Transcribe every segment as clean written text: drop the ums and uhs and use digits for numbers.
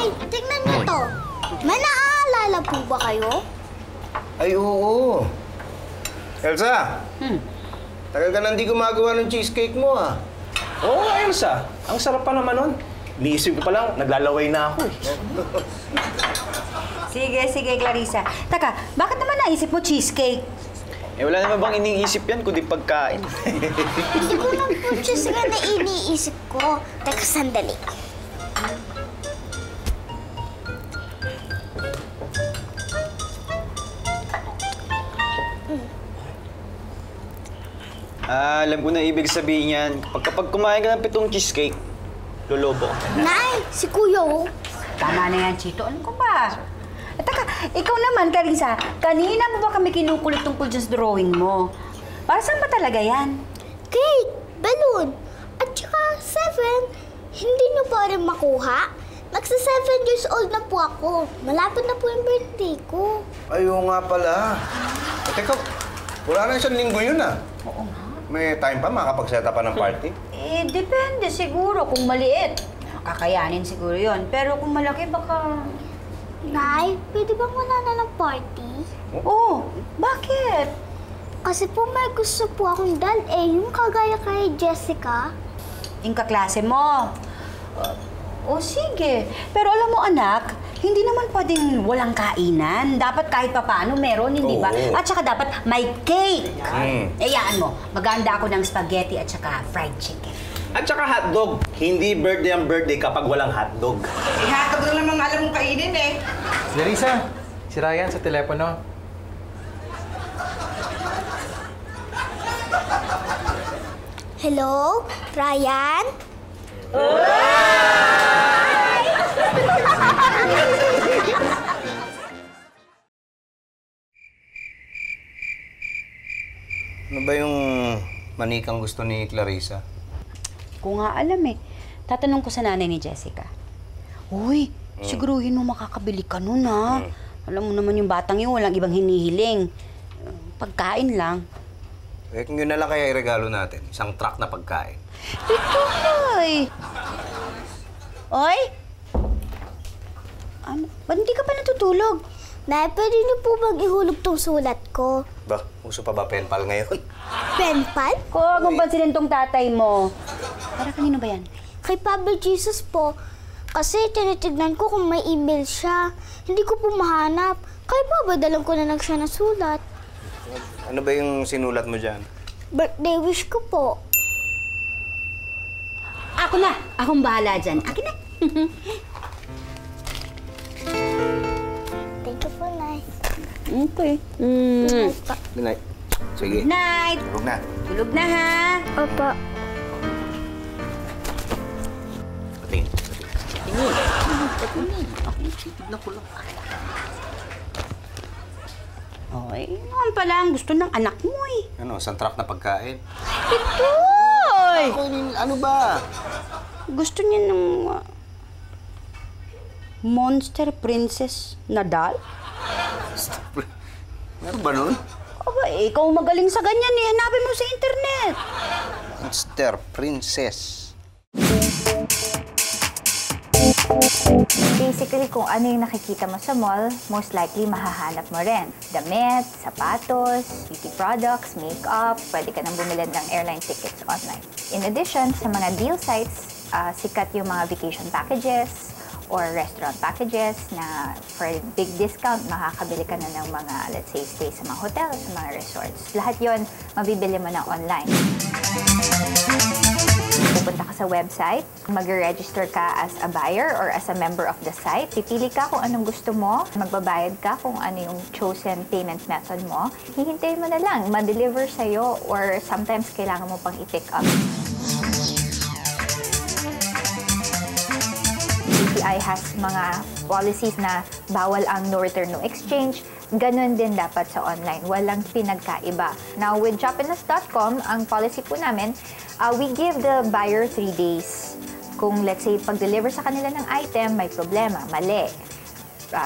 Nay, tingnan niyo to. May naaalala po ba kayo? Ay, oo. Elsa! Tagal ka nang di gumagawa ng cheesecake mo, ah. Oo nga, Elsa. Ang sarap pa naman nun. Niisip ko pa lang, naglalaway na ako eh. Sige, Clarissa. Taka, bakit naman naisip mo cheesecake? Eh, wala naman bang iniisip yan kundi pagkain? Hindi ko lang po cheesecake na iniisip ko. Teka, sandali. Alam ko na ibig sabihin yan. Kapag kumain ka ng 7 cheesecake, lolobo ka. Nay, si Kuya, oh. Tama na yan, Chito. Ano ko ba? Taka, ikaw naman, Clarissa, kanina mo ba kami kinukulit tungkol dyan sa drawing mo? Para saan ba talaga yan? Cake, balloon, at saka 7. Hindi niyo pa rin makuha? Nagsa 7 years old na po ako. Malapit na po yung birthday ko. Ay, oo nga pala. Teka, wala na isang linggo yun, ah. Oo nga. May time pa makapag-set up pa ng party? Eh, depende siguro kung maliit. Kakayanin siguro yon. Pero kung malaki, baka... Nay, pwede bang wala na ng party? Oh, bakit? Kasi po may gusto po akong dal yung kagaya kay Jessica. Yung kaklase mo. O sige. Pero alam mo anak, hindi naman pwedeng walang kainan. Dapat kahit papaano meron, hindi ba? Oo. At saka dapat may cake. Mm. Yaan mo, maganda ako ng spaghetti at saka fried chicken. At saka hotdog. Hindi birthday ang birthday kapag walang hotdog. Eh, hotdog lang naman alam mong kainin eh. Clarissa, si Ryan sa telepono. Hello? Ryan? Ano ba yung manikang gusto ni Clarissa? Ko nga alam eh. Tatanong ko sa nanay ni Jessica. Uy, siguruhin mo makakabili ka nun ha. Alam mo naman yung batang yun, walang ibang hinihiling. Pagkain lang. Eh, kung yun na lang kaya iregalo natin. Isang truck na pagkain. Ito, hoy! Oy? Ano? Ba't hindi ka pa natutulog? Nay, pwede niyo po bang ihulog tong sulat ko? Ba, uso pa ba pen pal ngayon? Pen pal? Huwag mong pansinin tong tatay mo. Para kanino ba yan? Kay Pablo Jesus po. Kasi tinitignan ko kung may email siya. Hindi ko po mahanap. Kaya pa ba dalang ko na lang siya ng sulat? Ano ba yung sinulat mo dyan? Birthday wish ko po. Ako na! Akong bahala dyan. Akin na! Thank you po, Nay. Okay. Good night. Sige. Good night! Tulog na. Tulog na ha! Opo. Patingin. Okay. Naman pala ang gusto ng anak mo eh. Ano, isang truck na pagkain? Itoy! Ano ba? Gusto niya ng Monster Princess Nadal? Meron ba nun? Aba, ikaw magaling sa ganyan eh. Hanapin mo sa internet. Monster Princess. Basically, kung ano yung nakikita mo sa mall, most likely mahahanap mo rin. Damit, sapatos, beauty products, makeup, pwede ka nang bumili ng airline tickets online. In addition, sa mga deal sites, sikat yung mga vacation packages or restaurant packages na for big discount, makakabili ka na ng mga, let's say, stay sa mga hotels, sa mga resorts. Lahat yon mabibili mo na online. Pupunta ka sa website, mag-register ka as a buyer or as a member of the site. Pipili ka kung anong gusto mo, magbabayad ka kung ano yung chosen payment method mo. Hihintayin mo na lang, ma-deliver sa'yo or sometimes kailangan mo pang i-pick up. CTI has mga policies na bawal ang no return, no exchange. Ganon din dapat sa online. Walang pinagkaiba. Now, with Shopiness.com, ang policy po namin, we give the buyer 3 days. Kung, let's say, pag-deliver sa kanila ng item, may problema, mali,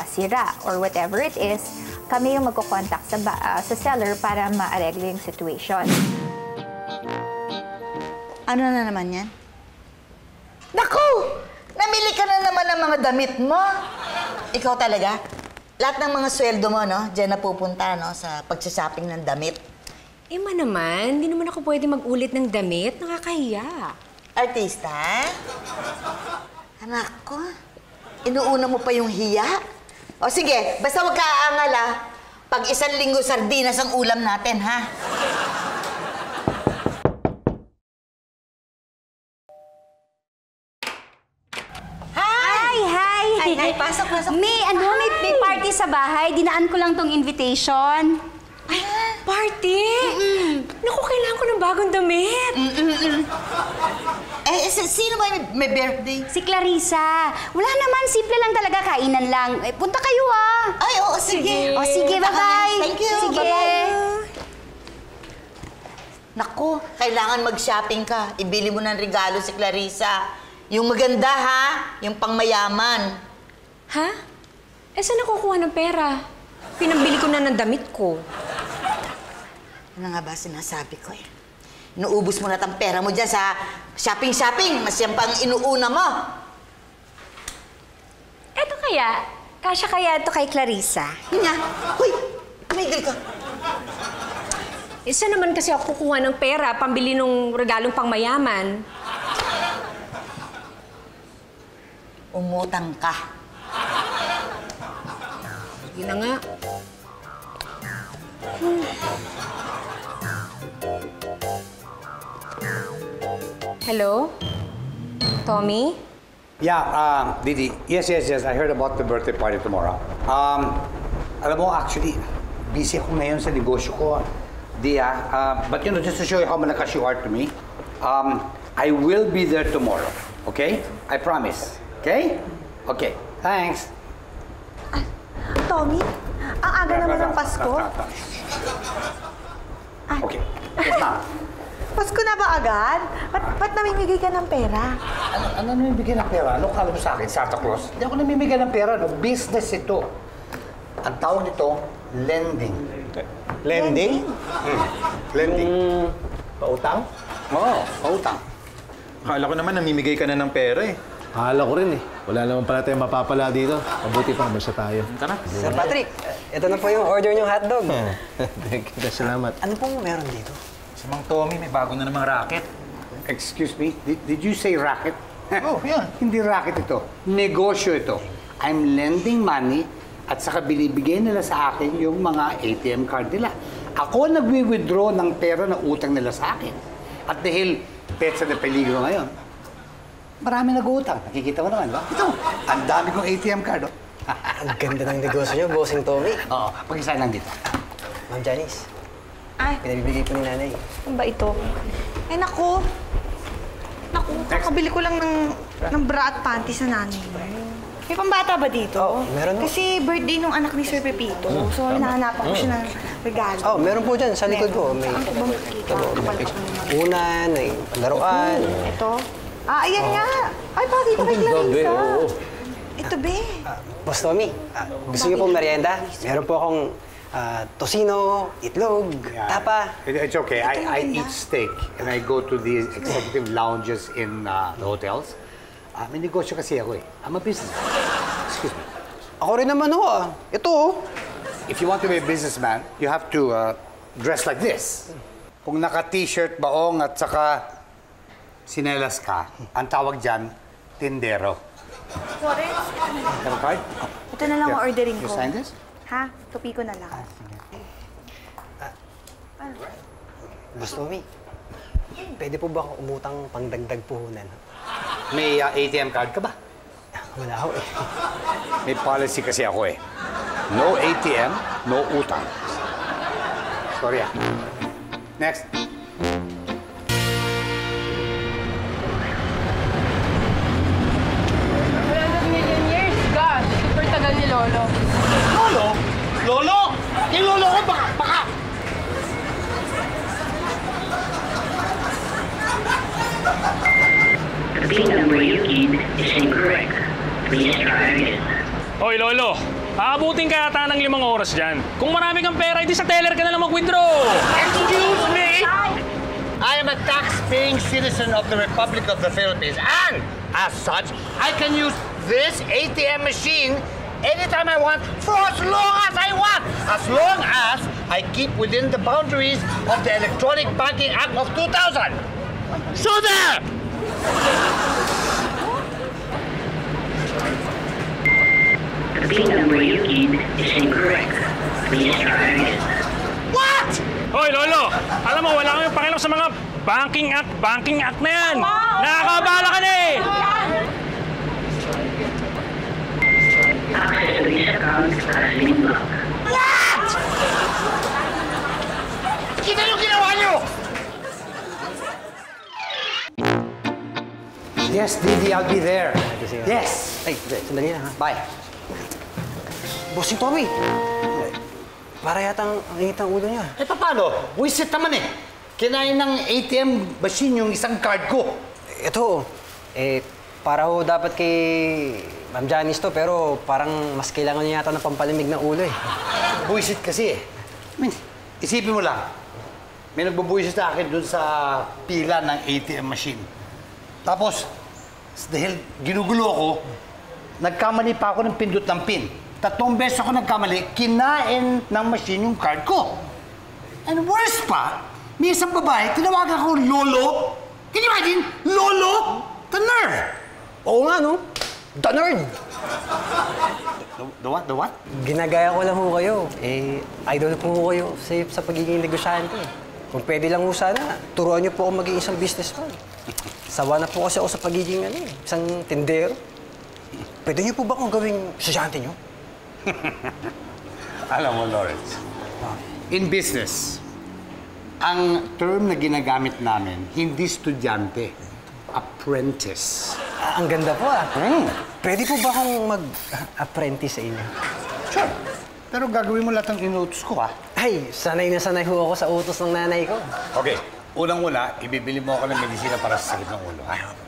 sira, or whatever it is, kami yung magko-contact sa seller para ma-areglo yung situation. Ano na naman yan? Naku! Namili ka na naman ng mga damit mo. Ikaw talaga? Lahat ng mga sweldo mo, no? Diyan napupunta, no? Sa pagsashopping ng damit. Naman, hindi naman ako pwede mag-ulit ng damit. Nakakahiya. Artista? Anak ko, inuuna mo pa yung hiya? O sige, basta huwag ka aangal, ha? Pag 1 linggo sardinas ang ulam natin, ha? Hi, pasok. May party sa bahay. Dinaan ko lang tong invitation. Ay, party? Naku, kailangan ko ng bagong damit. Sino ba may birthday? Si Clarissa. Wala naman, simple lang talaga, kainan lang. Punta kayo, ah. Ay, oo, sige. O, sige, bye-bye. Thank you, sige. bye-bye. Naku, kailangan mag-shopping ka. Ibili mo ng regalo si Clarissa. Yung maganda, ha? Yung pangmayaman. Ha? Saan nakukuha ng pera? Pinambili ko na ng damit ko. Ano nga ba sinasabi ko eh? Inuubos mo na ang pera mo dyan sa shopping-shopping. Mas yan pang inuuna mo. Eto kaya, kasya kaya ito kay Clarissa? Yun nga. Hoy, tumigil ka. Saan naman kasi ako kukuha ng pera pambili ng regalong pangmayaman? Umutang ka. Yun na nga. Hello? Tommy? Yeah, Didi. Yes. I heard about the birthday party tomorrow. Alam mo, actually, busy ako ngayon sa negosyo ko. But you know, just to show you how malakas you are to me, I will be there tomorrow. Okay? I promise. Okay? Okay. Thanks. Tommy, ang aga naman ng Pasko. Okay. Yes, ma'am. Pasko na ba agad? Ba't namimigay ka ng pera? Ano namimigay ng pera? Ano kala mo sa akin, Santa Claus? Hindi ako namimigay ng pera. No? Business ito. Ang tawag nito, lending. Lending? Lending. Pautang? Oo, pautang. Akala ko naman namimigay ka na ng pera eh. Akala ko rin eh. Wala naman pala tayong mapapala dito. Mabuti pa, basta tayo. Tara. Sir Patrick, ito na po yung order niyong hotdog. Salamat. Ano pong meron dito? Si Mang Tommy, may bago na namang racket. Excuse me, did you say racket? Oh, yan. Hindi racket ito. Negosyo ito. I'm lending money at saka binibigay nila sa akin yung mga ATM card nila. Ako nagwi-withdraw ng pera na utang nila sa akin. At dahil petsa na peligro ngayon, marami nag-uutang. Nakikita mo naman, ba? Ito, ang dami kong ATM card, oh. Ang ganda ng negosyo niyo, Bossing Tommy. Oo, pag-isa lang dito. Ma'am Janice, Ay, pinabibigay po ni nanay. ano ba ito? Ay, naku. Kakabili ko lang ng bra at panty sa nanay mo. May pambata ba dito? Oh, meron po. Kasi birthday nung anak ni Sir Pepito. So, hinahanapan ko siya ng regalo. Oh, meron po dyan, sa likod ko. May Saan ko ba makikita? unan, may laruan. Ito? Ayan nga. Ay, bakit ito kay Clarissa? Ito, be. Boss Tommy, gusto niyo pong merienda? Meron po akong tosino, itlog, tapa. It's okay. I eat steak and I go to the executive lounges in the hotels. May negosyo kasi ako eh. I'm a businessman. Excuse me. Ako rin naman ho ah. Ito If you want to be a businessman, you have to dress like this. Kung naka-t-shirt, baong at saka sinelas ka, ang tawag dyan, tindero. Florence, Have a card? ito na lang ang ordering You ko. sign this? Ha? Tupi ko na lang. Boss Tommy, pwede po ba ako umutang pangdagdag puhunan? May ATM card ka ba? Wala ho eh. May policy kasi ako eh. No ATM, no utang. Sorry ah. Next. 100 million years, gosh, super tagal ni Lolo. Lolo? Lolo? Yung lolo ko baka... The PIN number you keyed is incorrect. Please try again. Hoy, Lolo! Aabutin ka yata ng 5 oras dyan. Kung marami kang pera, hindi sa teller ka na lang mag-withdraw! Excuse me! I am a tax-paying citizen of the Republic of the Philippines and As such, I can use this ATM machine anytime I want for as long as I want. As long as I keep within the boundaries of the Electronic Banking Act of 2000. So there! The PIN number you keyed is incorrect. Please try again. What? Hoy, Lolo! Alam mo, wala kami pakialam sa mga banking act na yan! Nakakabala ka na eh! Access to this account has been blocked. What? Kita yung ginawa niyo! Yes, Didi, I'll be there. Yes. Ay, sandali na ha. Bye. Bossing Tommy! Para yata ang init ang ulo niya. Eh, paano? Wisit naman eh. Kinain ng ATM machine yung isang card ko. Ito, para ho dapat kay Ma'am Janice to, pero parang mas kailangan niya yata ng pampalimig ng ulo eh. Buisit kasi eh. I mean, isipin mo lang. May nagbubuisit sa akin dun sa pila ng ATM machine. Tapos, dahil ginugulo ako, nagkamali pa ako ng pindot ng pin. 3 beses ako nagkamali, kinain ng machine yung card ko. And worse pa, may isang babae, tinawagan ako Lolo. Can you imagine? Lolo? The nerve! Oo nga, no? The nerd! The what? The what? Ginagaya ko lang ho kayo. Idol po ho kayo sa pagiging negosyante. Kung pwede lang ho sana, turuan niyo po ako maging isang businessman. Sawa na po kasi ako sa pagiging isang tindero. Pwede niyo po ba akong gawing estudyante niyo? Alam mo, Lawrence, in business, ang term na ginagamit namin, hindi estudyante, apprentice. Ang ganda po Pwede po ba akong mag-apprentice sa inyo? Sure. Pero gagawin mo lahat ng inutos ko, Ay, sanay na sanay ho ako sa utos ng nanay ko. Okay. Unang-una, ibibili mo ako ng medisina para sa sakit ng ulo.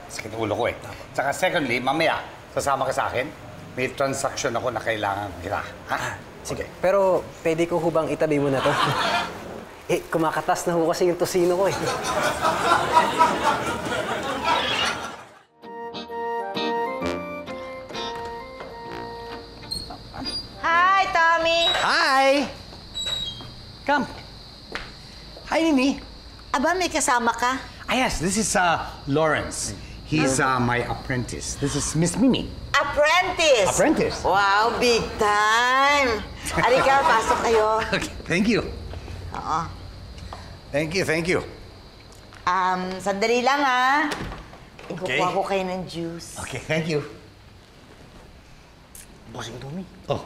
Sakit ng ulo ko eh. Tsaka secondly, mamaya, sasama ka sa akin, may transaction ako na kailangan kita. Sige. Pero pwede ko hubang itabi mo na to? Kumakatas na ho kasi yung tosino ko eh. Hi, Tommy! Hi! Come. Hi, Nini. Aba, may kasama ka? Yes, this is Lawrence. He's my apprentice. This is Miss Mimi. Apprentice? Apprentice. Wow, big time! Alika, pasok kayo. Okay, thank you. Oo. Thank you. Sandali lang ha. Okay. Ikukuha ko kayo ng juice. Okay, thank you. Bossing Tommy. Oh.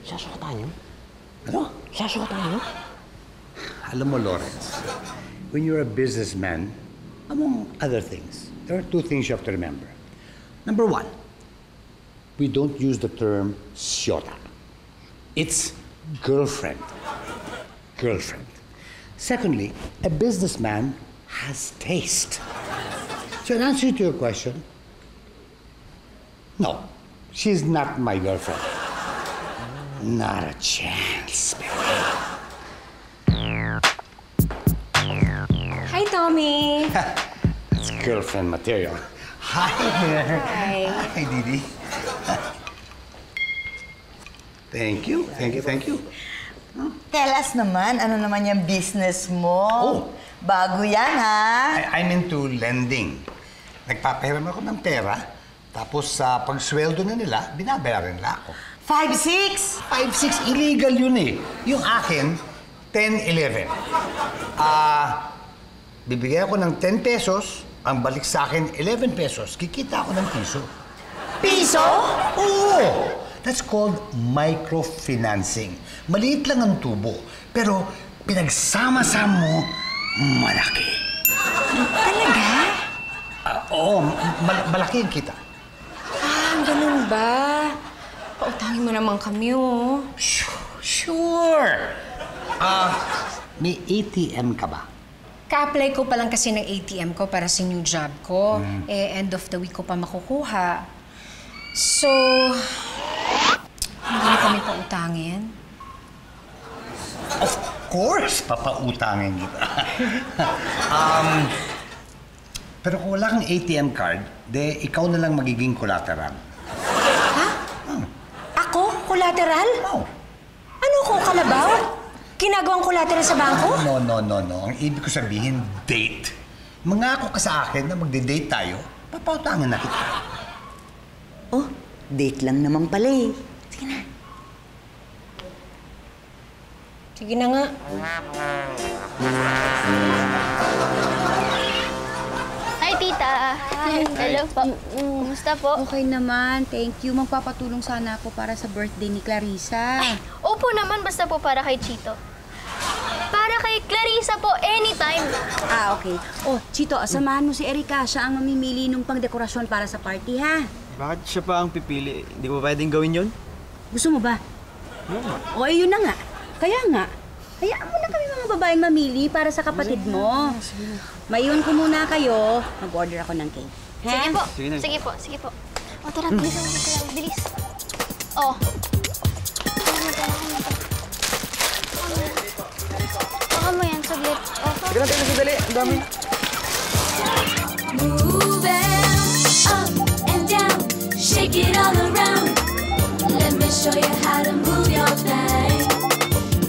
Sasukatan niyo? Ano? Sasukatan niyo? Alam mo, Lawrence, when you're a businessman, among other things, there are 2 things you have to remember. Number 1, we don't use the term siyota. It's girlfriend. Girlfriend. Secondly, a businessman has taste. So in answer to your question, no, she's not my girlfriend. Not a chance, baby. Hi, Tommy. That's girlfriend material. Hi there. Hi. Hi, Didi. Thank you. Tell us naman, ano naman yung business mo? Oh. Bago yan, ha? I'm into lending. Nagpapahiram ako ng pera, tapos sa pagsweldo na nila, binabayaran nila ako. 5-6? 5-6, illegal yun eh. Yung akin, 10-11. Bibigyan ako ng 10 pesos, ang balik sa akin, 11 pesos. Kikita ako ng piso. Piso? Oo! That's called microfinancing. Maliit lang ang tubo, pero pinagsama-sama mo, malaki. Talaga? Oo, malaki ang kita. Ganun ba? Pautangin mo naman kami, oh. Sure. May ATM ka ba? Ka-apply ko pa lang kasi ng ATM ko para sa new job ko. End of the week ko pa makukuha. So, hindi na kami pautangin. Of course, papautangin kita. Pero kung wala kang ATM card, de ikaw na lang magiging collateral. Ha? Ako? Collateral? Oo. Ano ko, kalabaw? Ginagawang collateral sa bangko? No. Ang ibig ko sabihin, date. Mangako ka sa akin na magde-date tayo, papautangan na kita. Oh, date lang naman pala eh. Sige na. Sige na nga. Hi, tita. Hi. Hello po. Kumusta po? Okay naman, thank you. Magpapatulong sana ako para sa birthday ni Clarissa. Opo naman, basta po para kay Chito. Para kay Clarissa po, anytime. Okay. Oh, Chito, samahan mo si Erica. Siya ang mamimili ng pangdekorasyon para sa party, ha? Bakit siya pa ang pipili? Hindi ko ba pwedeng gawin yun? Gusto mo ba? O, yun na nga. Kaya nga, hayaan mo na kami mga babaeng mamili para sa kapatid mo. Maiwan ko muna kayo. Mag-order ako ng cake. Sige po. Sige na. Sige po. O, tara, bilis mo na. Bilis. Oh. Baka mo yan, saglit. Sige lang tayo masadali. Ang dami. Shake it all around. Let me show you how to move your thing.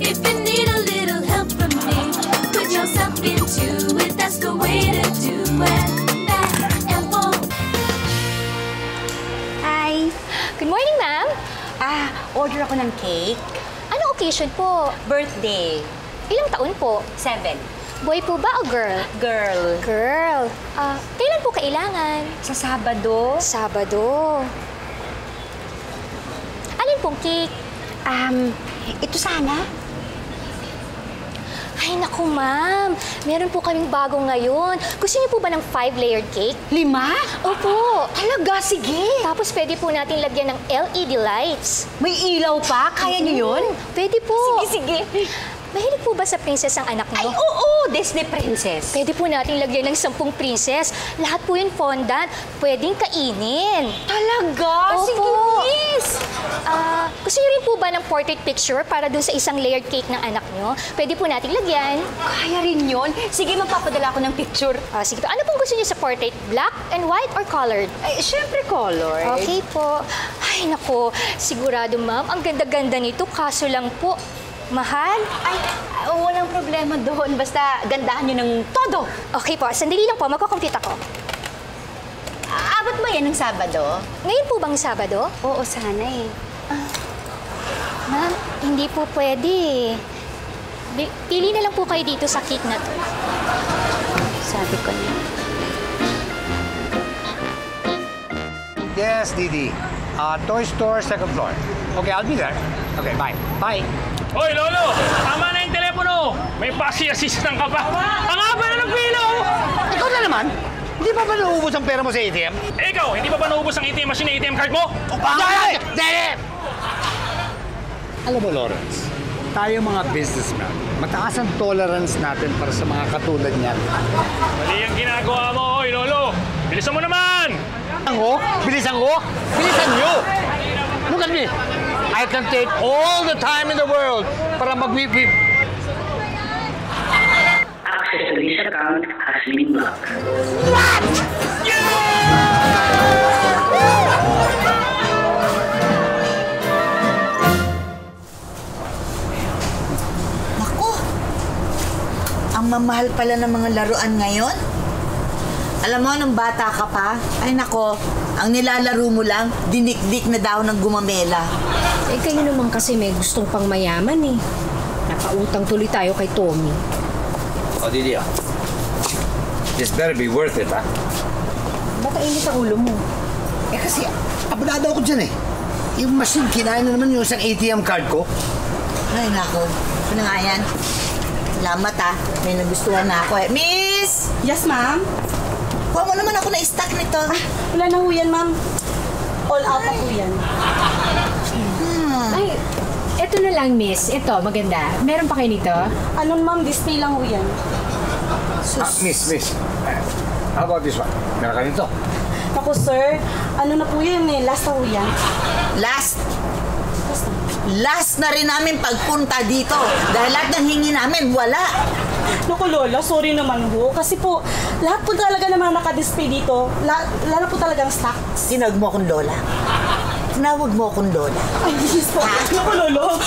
If you need a little help from me, put yourself into it. That's the way to do it. Back and forth. Hi. Good morning, ma'am. Order ako ng cake. Ano occasion po? Birthday. Ilang taon po? 7. Boy po ba o girl? Girl. Girl. Kailan po kailangan? Sa Sabado. Sabado. Alin pong cake? Ito sana. Ay, naku, ma'am. Meron po kaming bago ngayon. Gusto niyo po ba ng 5-layered cake? 5? Opo. Talaga? Sige. Tapos pwede po natin lagyan ng LED lights. May ilaw pa? Kaya niyo yun? Pwede po. Sige. Mahilig po ba sa princess ang anak niyo? Ay, oo! Disney princess. Pwede po natin lagyan ng 10 princess. Lahat po yun fondant. Pwedeng kainin. Talaga? Opo. Sige, miss! Gusto niyo rin po ba ng portrait picture para dun sa isang layered cake ng anak niyo? Pwede po nating lagyan. Kaya rin yun? Sige, magpapadala ako ng picture. Sige po. Ano pong gusto niyo sa portrait? Black and white or colored? Ay, syempre colored. Okay po. Ay, nako. Sigurado, ma'am. Ang ganda-ganda nito. Kaso lang po, mahal? Ay, walang problema doon. Basta gandahan nyo ng todo. Okay po. Sandali lang po. Magko-compute ako. Abot ba yan ng Sabado? Ngayon po bang Sabado? Oo, sana eh. Ma'am, hindi po pwede. Pili na lang po kayo dito sa cake na to. Sabi ko na. Yes, Didi. Toy store, second floor. Okay, I'll be there. Okay, bye. Bye. Hoy, Lolo! Tama na yung telepono! May pasi assistant ka pa! Ang haba na ng pila, oh! Ikaw na naman? Hindi pa ba nauubos ang pera mo sa ATM? Ikaw, hindi pa ba naubos ang ATM machine na ATM card mo? Dede! Alam mo, Lawrence, tayo mga businessman, mataas ang tolerance natin para sa mga katulad niyan. Mali ang ginagawa mo, hoy, Lolo! Bilisan mo naman! Bilisan ko? Bilisan nyo! Look at me! I can take all the time in the world para mag-whip-whip. Access to this account has been blocked. What? Naku! Ang mamahal pala ng mga laruan ngayon. Alam mo, nung bata ka pa, ay nako, ang nilalaro mo lang, dinikdik na daw ng gumamela. Eh, kayo naman kasi may gustong pang mayaman eh. Napautang tuloy tayo kay Tommy. Didi, this better be worth it, ha? Ba't init ang ulo mo? Eh kasi, abulado ako dyan eh. Yung machine, kinain na naman yung isang ATM card ko. Ay nako, ito na nga yan. Salamat may nagustuhan na ako eh. Miss! Yes, ma'am? Kuha mo naman ako na stock nito. Wala na ho yan, ma'am. All out na ho yan. Ay, eto na lang, miss. Ito, maganda. Meron pa kayo nito? Ano, ma'am? Display lang ho yan. Miss. How about this one? Meron ka nito? Ako, sir. Ano na po yan eh. Last na ho yan. Last? Last na rin namin pagpunta dito. Dahil lahat ng hingi namin, wala. Naku, Lola, sorry naman ho. Kasi po, lahat po talaga naman nakadisplay dito. Lalo po talagang stocks. Tinawag mo akong Lola. Tinawag mo akong Lola. Ay, yes po. Naku, Lolo.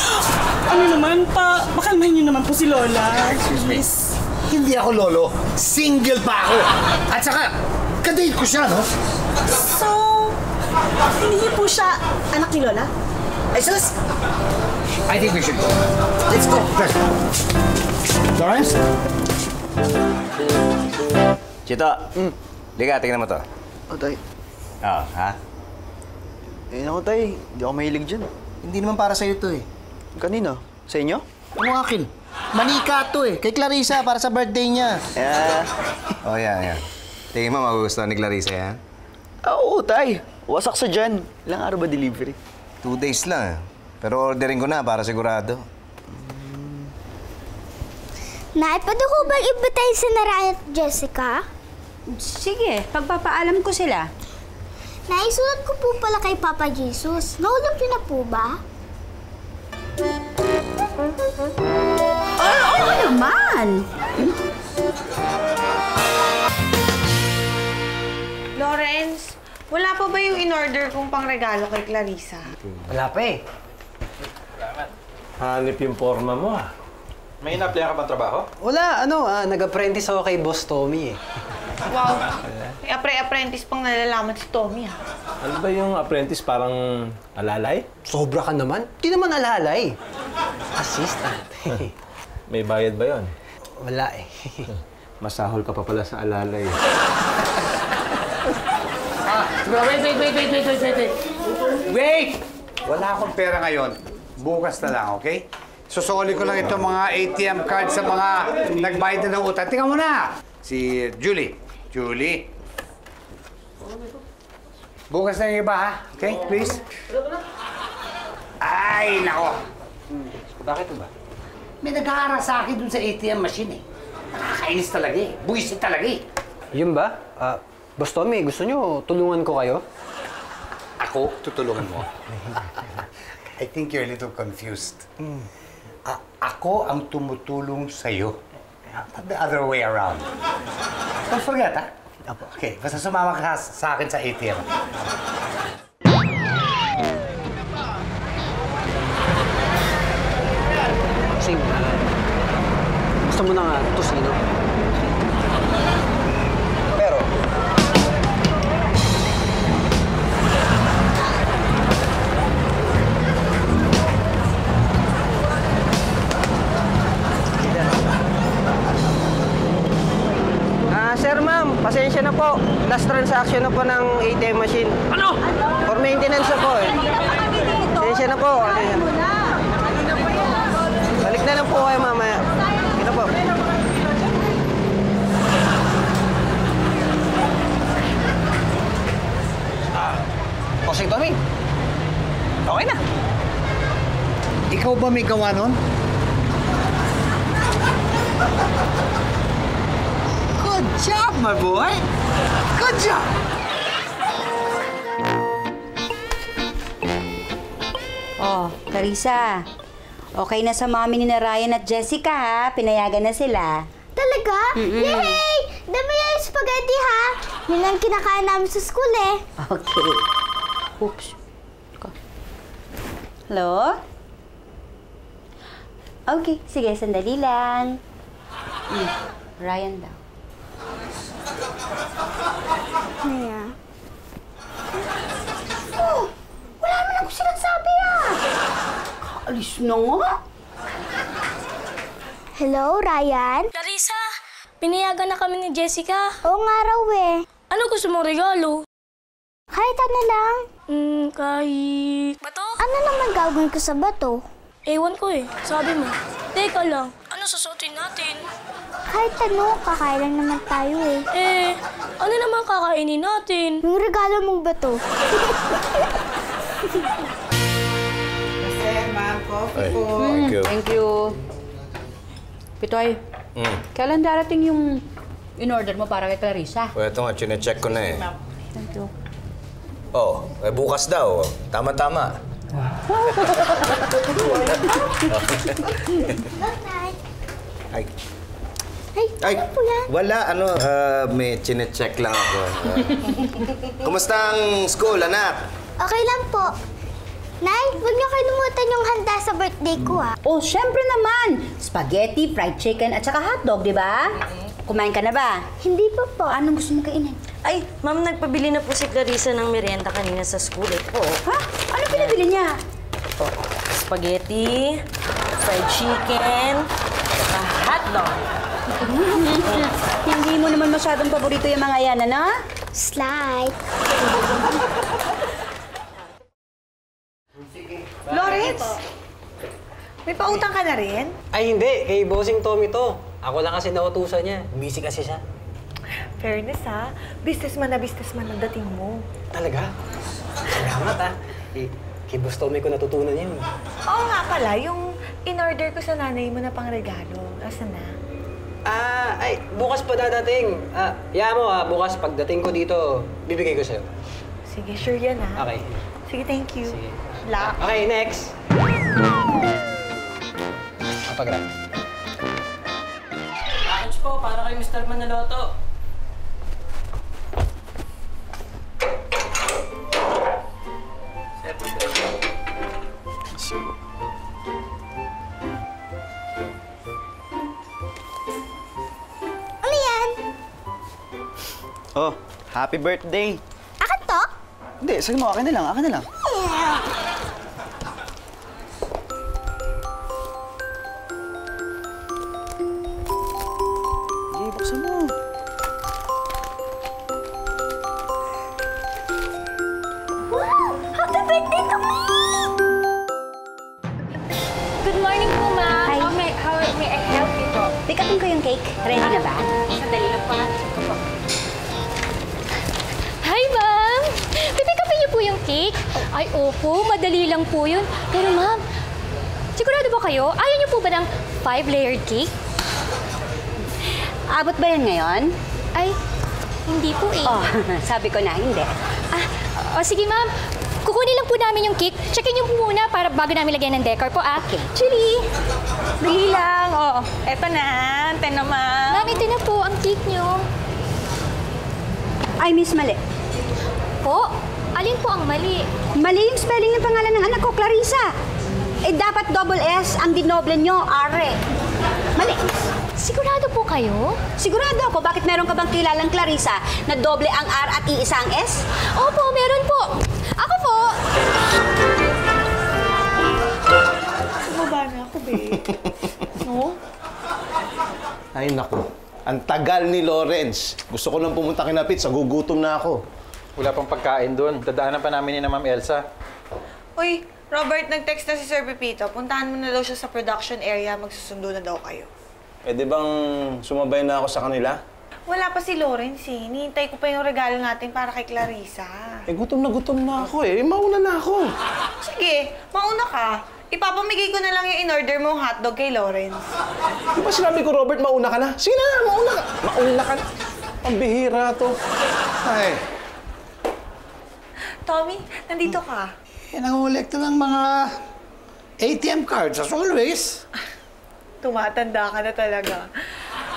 Ano naman pa? Makalmahin niyo naman po si Lola. Excuse me. Hindi ako lolo. Single pa ako. At saka, kadate ko siya, no? So, hindi po siya anak ni Lola? Ay, sus! I think we should go. Let's go. Let's go. Lawrence? Chito, liga, tingnan mo to. Oh, tay. Oo, ha? Eh, naku, tay. Hindi ako mahilig dyan. Hindi naman para sa'yo to eh. Kanina? Sa inyo? Ano akin? Manika to eh. Kay Clarissa, para sa birthday niya. Oh, yan. Tingin mo, magugustuhan ni Clarissa yan? Oo, tay. Wasak sa dyan. Ilang araw ba delivery? 2 days lang. Pero ordering ko na para sigurado. Nay, pwede ko ba ibitayin si Ryan at Jessica? Sige, pagpapaalam ko sila. Naisulat ko po pala kay Papa Jesus. Nahulog niyo na po ba? Oo naman! Lawrence, wala pa ba yung in-order kong pangregalo kay Clarissa? Wala pa eh. Hanip yung forma mo ah. May ina-apply ka bang trabaho? Wala, nag-apprentice ako kay Boss Tommy eh. Wow, may apprentice pang nalalaman si Tommy ha. Ano ba yung apprentice parang alalay? Sobra ka naman. Di naman alalay. Assistant. May bayad ba yon? Wala eh. Masahol ka pa pala sa alalay. Wait! Wala akong pera ngayon. Bukas na lang, okay? Susuli ko lang itong mga ATM card sa mga nagbayad na ng utang. Tingnan mo na! Si Julie. Julie. Bukas na yung iba, ha? Okay, please? Ay, nako! Bakit ba? May nag-aaral sa akin dun sa ATM machine, eh. Nakakainis talaga, eh. Buwisit talaga, eh. Yun ba? Boss Tommy, gusto nyo tulungan ko kayo? Ako? Tutulungan mo? I think you're a little confused. Ako ang tumutulong sa'yo. Not the other way around. Don't forget, ha? Okay, basta sumama ka sa akin sa ATM. Kasi, gusto mo na nga tusino? Pero, Sir, ma'am, pasensya na po. Last transaction na po ng ATM machine. Ano? For maintenance na po eh. Pasensya na po. Balik na lang po kayo mamaya. Ito po. Bossing Tommy, okay na. Ikaw ba may gawa nun? Good job, my boy! Good job! Oh, Clarissa. Okay na sa mami ni Ryan at Jessica, ha? Pinayagan na sila. Talaga? Yay! Dami na yung spaghetti, ha? Yun lang kinakain namin sa school, eh. Okay. Oops. Hello? Okay, sige, sandali lang. Ryan daw. Maya. Oh! Wala naman ako sinasabi, ah! Kaalis na nga. Hello, Ryan? Clarissa, pinayagan na kami ni Jessica. Oo nga raw, eh. Ano gusto mong regalo? Kahit ano lang. Kahit... Bato? Ano naman gagawin ko sa bato? Ewan ko eh. Sabi mo. Teka lang. Ano susuotin natin? Kahit ano, kakain lang naman tayo eh. Ano naman kakainin natin? Yung regalo mong bato. Sir, ma'am, coffee po. Thank you. Thank you. Pitoy, kailan darating yung in-order mo para kay Clarissa? O, ito nga, chinecheck ko na eh. Thank you. Oh, bukas daw. Tama-tama. Ay. Ay, ano po yan? Wala, may chinecheck lang ako. Kumusta ang school, anak? Okay lang po. Nay, huwag niyo kalimutan yung handa sa birthday ko, ah. Oh, syempre naman! Spaghetti, fried chicken, at saka hotdog, di ba? Kumain ka na ba? Hindi pa po. Anong gusto mo kainin? Ay, ma'am, nagpabili na po si Clarissa ng merienda kanina sa school. Po. Ha? Ano pinabili niya? Spaghetti, fried chicken, at hotdog. Hindi mo naman masyadong paborito yung mga yan, ano? Slide. Lawrence! May pautang ka na rin? Ay, hindi. Kay Bossing Tommy to. Ako lang kasi nautusan niya. Busy kasi siya. Fairness, ha? Businessman ang dating mo. Talaga? Salamat, ha? Kay Boss Tommy ko natutunan yun. Oo nga pala, yung in-order ko sa nanay mo na pang-regalo. Asan na? Bukas pa dadating. Yaya mo, bukas pagdating ko dito, bibigay ko sa'yo. Sige, sure yan, ha? Okay. Sige, thank you. Sige. Luck. Okay, next. Pagrap. Package po, para kay Mr. Manaloto. Ano yan? Oh, happy birthday. Akin to? Hindi, sige mo, akin na lang, akin na lang. Sige, buksan mo. Wow! Happy birthday to me! Good morning po, ma'am. Hi. How may I help you po? Pick upin ko yung cake. Ready na ba? Sandali lang po. Hi, ma'am! Pipick upin niyo po yung cake? Ay, opo. Madali lang po yun. Pero, ma'am, sigurado ba kayo? Ayaw niyo po ba ng 5-layered cake? Abot ba yan ngayon? Ay, hindi po eh. Oh, sabi ko na, hindi. Sige, ma'am. Kukunin lang po namin yung cake. Checkin niyo po muna para bago namin lagyan ng decor po, ah. Okay. Chili! Dali lang. Oh, eto na. Ante naman. Ma'am, ito na po ang cake niyo. Ay, miss, mali. Po? Alin po ang mali? Mali yung spelling ng pangalan ng anak ko, Clarissa. Dapat double S ang dinoble nyo, Are. Mali. Sigurado po kayo? Sigurado ako. Bakit meron ka bang kilalang Clarissa na doble ang R at iisa ang S? Opo, meron po. Ako po. Bumaba na ako, babe. No? Ay, naku. Ang tagal ni Lawrence. Gusto ko nang pumunta kina Pete, gugutom na ako. Wala pang pagkain doon. Dadaanan pa namin ni na Ma'am Elsa. Uy, Robert, nag-text na si Sir Pepito. Puntahan mo na daw siya sa production area. Magsusundo na daw kayo. Eh, di bang sumabay na ako sa kanila? Wala pa si Lawrence, eh. Hinihintay ko pa yung regalo natin para kay Clarissa. Eh, gutom na ako eh. Mauna na ako. Sige, mauna ka. Ipapamigay ko na lang yung in-order mong hotdog kay Lawrence. Di ba sinabi ko, Robert, mauna ka na? Sige na, mauna ka. Mauna ka na. Ang bihira to. Ay. Tommy, nandito ka. Nangungulekta ng mga ATM cards, as always. Tumatanda ka na talaga.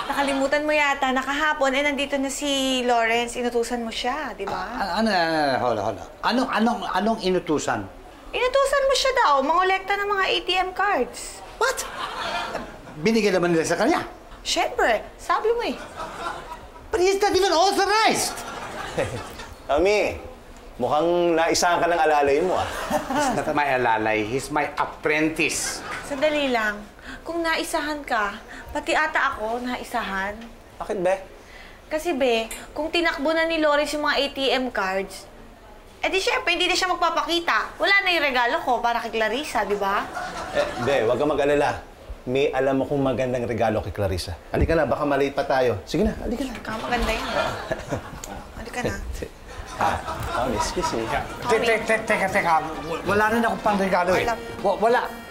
Nakalimutan mo yata na kahapon, nandito na si Lawrence. Inutusan mo siya, di ba? Hold on. Anong inutusan? Inutusan mo siya daw, mangolekta ng mga ATM cards. What? Binigay naman nila sa kanya? Siyempre, sabi mo eh. But he's not even authorized. Ami, mukhang naisahan ka ng alalay mo ah. He's not my alalay, he's my apprentice. Sandali lang. Kung naisahan ka, pati ata ako naisahan. Bakit, be? Kasi, be, kung tinakbo na ni Lawrence yung mga ATM cards, di syempre, hindi na siya magpapakita. Wala na yung regalo ko para kay Clarissa, di ba? Be, huwag kang mag-alala. May alam akong magandang regalo kay Clarissa. Halika na, baka malate pa tayo. Sige na, halika na. Maganda yan. Halika na. Excuse me. Teka. Wala rin akong pang regalo eh. Wala.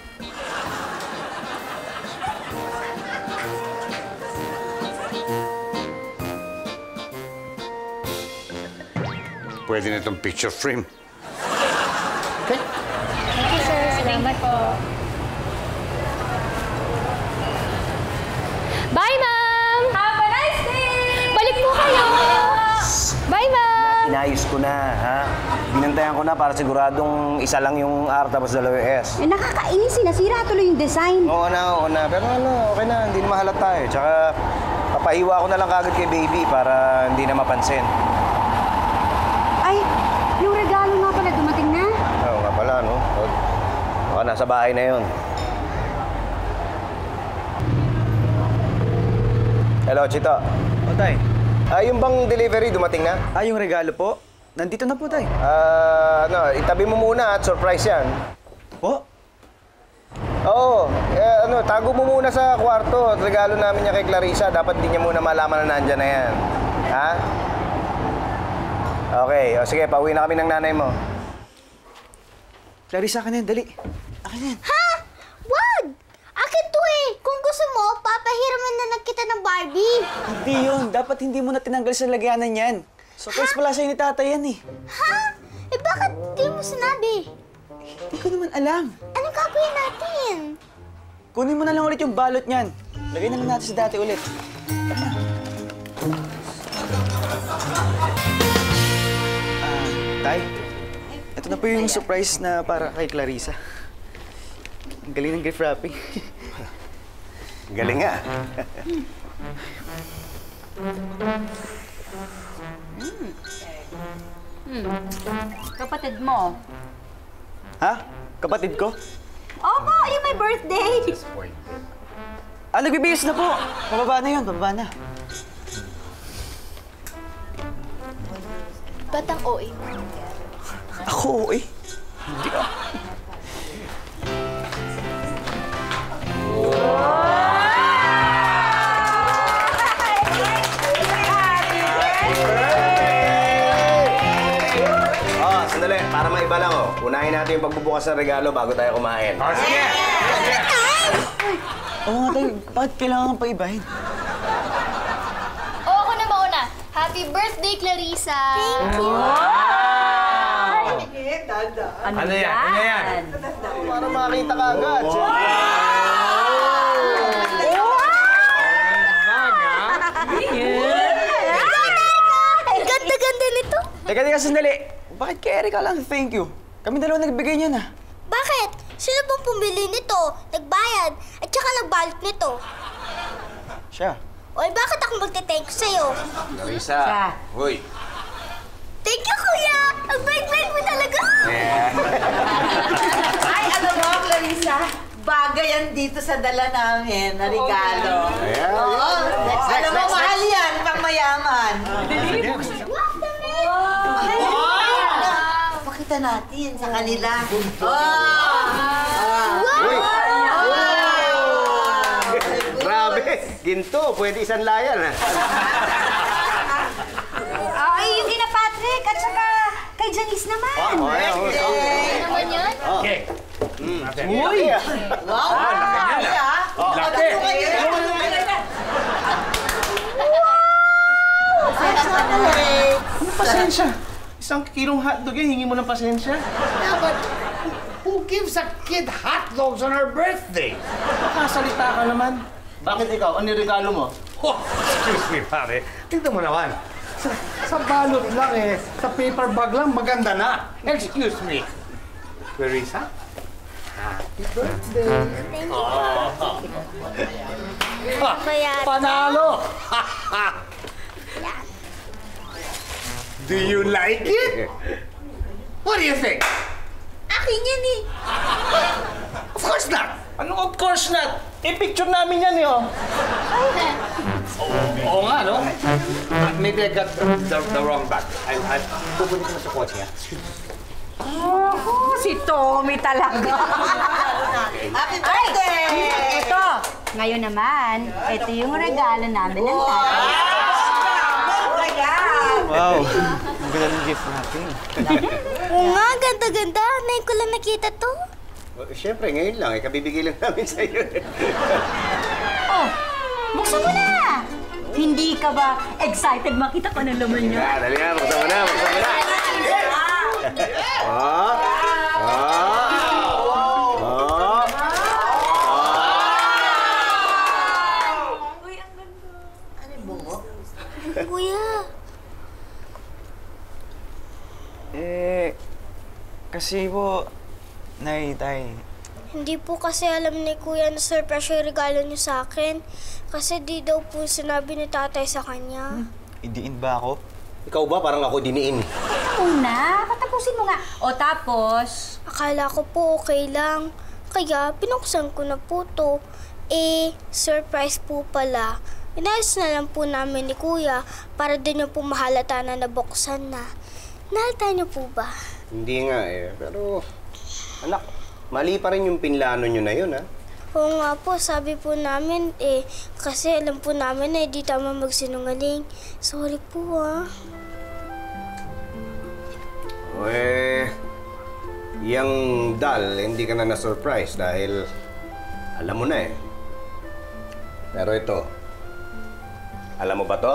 Pwede na itong picture frame. Thank you, Salamat po. Bye, ma'am! Have a nice day! Balik po kayo! Bye, ma'am! Inayos ko na, ha? Binantayan ko na para siguradong isa lang yung R tapos dalawa yung S. Eh, nakakainis eh. Nasira tuloy yung design. Oo na. Pero okay na. Hindi na mahalata eh. Tsaka, papahiwa ko na lang kagad kay baby para hindi na mapansin. Ay, yung regalo nga pala dumating na. Oo nga pala, no? Baka nasa bahay na yun. Hello, Chito. O, Tay. Yung bang delivery dumating na? Yung regalo po? Nandito na po, Tay. Itabi mo muna at surprise yan. Po? Oo. Tago mo muna sa kwarto. Regalo namin niya kay Clarissa. Dapat di niya muna malaman na nandyan na yan. Ha? Okay. O sige, pauwi na kami ng nanay mo. Clarissa, akin na yan. Dali. Akin na yan. Ha? Wag! Akin to eh! Kung gusto mo, papahiraman na lang kita ng Barbie. Hindi yun. Dapat hindi mo na tinanggal sa lagyanan yan. Surprise pala sa'yo ni tatay yan eh. Ha? Eh bakit di mo sinabi? Hindi ko naman alam. Anong gagawin natin? Kunin mo na lang ulit yung balot niyan. Lagay na lang natin sa dati ulit. Tay, ito na po yung surprise na para kay Clarissa. Ang galing ng gift wrapping. Galing nga. Kapatid mo. Ha? Kapatid ko? Opo, yung may birthday. Nagbibihis na po. Pababa na yun, pababa na. Batang OA. Ako, eh. Hindi ako. Sandali, para maiba lang unahin natin yung pagbubukas ng regalo bago tayo kumain. Sige! Oo nga tayo, bakit kailangan pa ibahin? Ako na mauna. Happy birthday, Clarissa! Thank you! Ano yan? Para makita ka agad. Ang ganda-ganda nito. Teka, sandali. Bakit kay Erika lang thank you? Kami dalawa nagbigay niya na. Bakit? Sino bang pumili nito? Nagbayad at saka nagbalot nito? Siya. Oy, bakit ako magte-thank you sa'yo? Clarissa. Hoy. Thank you, kuya! Ang bait-bait mo talaga! Ay, alam mo, Clarissa, bagay yan dito sa dala namin na regalo. Ayan. Oo. Alam mo, mahal yan, pang mayaman. Pakita natin sa kanila. Uy! Grabe! Ginto, pwede isang layan, ha? Ay, yung kina Patrick at saka kay Janice naman. Naman yan? Okay. Uy! Wow! Laki! Pasensya. Isang kilong hotdog yan, hingi mo ng pasensya. Yeah, but who gives a kid hot dogs on her birthday? Makasalita ka naman. Bakit ikaw? Ano yung regalo mo? Oh, excuse me, pare. Tignan mo naman. Sa balot lang eh. Sa paper bag lang, maganda na. Excuse me. Clarissa? Happy birthday. Thank you. Panalo! Do you like it? What do you think? Akin yan eh. Of course not. Anong of course not? I-picture namin yan eh, oh. Oo nga, no? Maybe I got the wrong bag. I'll pupunin ko na sa kotse, ha? Oh, si Tommy talaga. Happy birthday! Ito, ngayon naman, ito yung regalo namin ng tatay. Wow! Ang ganda ng gift wrapping. Oo nga, ganda-ganda. Ngayon ko lang nakita to. Siyempre, ngayon lang. Kabibigay lang namin sa'yo. Oh, buksan mo na! Hindi ka ba excited makita ko ng laman niyo? Dali na, buksan mo na, buksan mo na. Kasi po, Tay. Hindi po kasi alam ni Kuya na surprise yung regalo niyo sa akin. Kasi di daw po sinabi ni tatay sa kanya. Idiin ba ako? Ikaw ba? Parang ako diniin. Una, patapusin mo nga. O tapos? Akala ko po okay lang. Kaya pinuksan ko na po to. Surprise po pala. Inayos na lang po namin ni Kuya para din niyo po mahalata na nabuksan na. Nahalata niyo po ba? Hindi nga pero anak, mali pa rin yung pinlano nyo na yun, ha? Oo nga po, sabi po namin kasi alam po namin na hindi tama magsinungaling. Sorry po, ha? Yang dal, hindi ka na na-surprise dahil alam mo na Pero ito, alam mo ba to?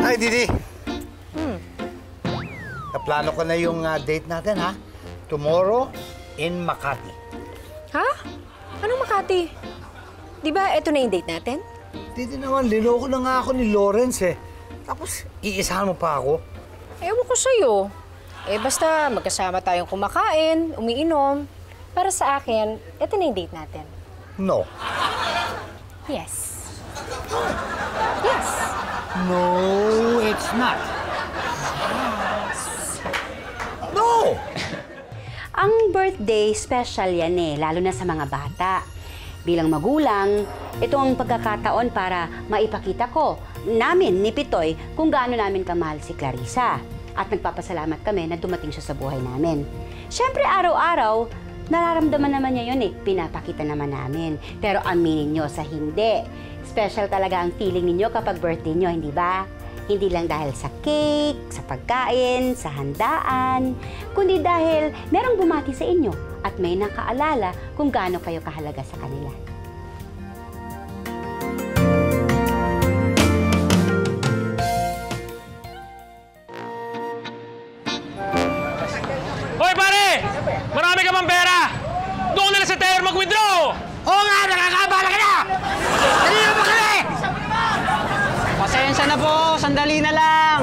Hi, Didi. Naplano ko na yung date natin, ha? Tomorrow in Makati. Ha? Anong Makati? Di ba ito na yung date natin? Didi naman, liloko na nga ako ni Lawrence, Tapos, iisahan mo pa ako? Ewan ko sa'yo. Basta magkasama tayong kumakain, umiinom. Para sa akin, ito na yung date natin. No. Yes. Yes. No, it's not. No! Ang birthday special yan lalo na sa mga bata. Bilang magulang, ito ang pagkakataon para maipakita ko namin ni Pitoy kung gaano namin kamahal si Clarissa. At nagpapasalamat kami na dumating siya sa buhay namin. Siyempre, araw-araw, nararamdaman naman niya yun pinapakita naman namin. Pero aminin nyo sa hindi. Special talaga ang feeling ninyo kapag birthday nyo, hindi ba? Hindi lang dahil sa cake, sa pagkain, sa handaan, kundi dahil merong bumati sa inyo at may nakaalala kung gaano kayo kahalaga sa kanila. Hoy pare! Marami ka bang pera? Doon na lang sa teller mag-withdraw! Oo nga, nakakabala ka na! Dali na ba kami? Pasensya na po, sandali na lang.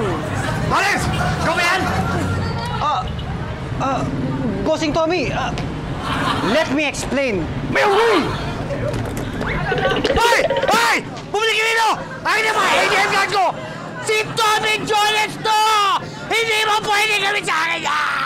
Alex! Ikaw ba yan? Bossing Tommy, let me explain. May unggoy! Hoy! Hoy! Bumili ka nito! Akin na mga ATM card ko! Si Tommy Jones to! Hindi mo pwede kami sa akin yan!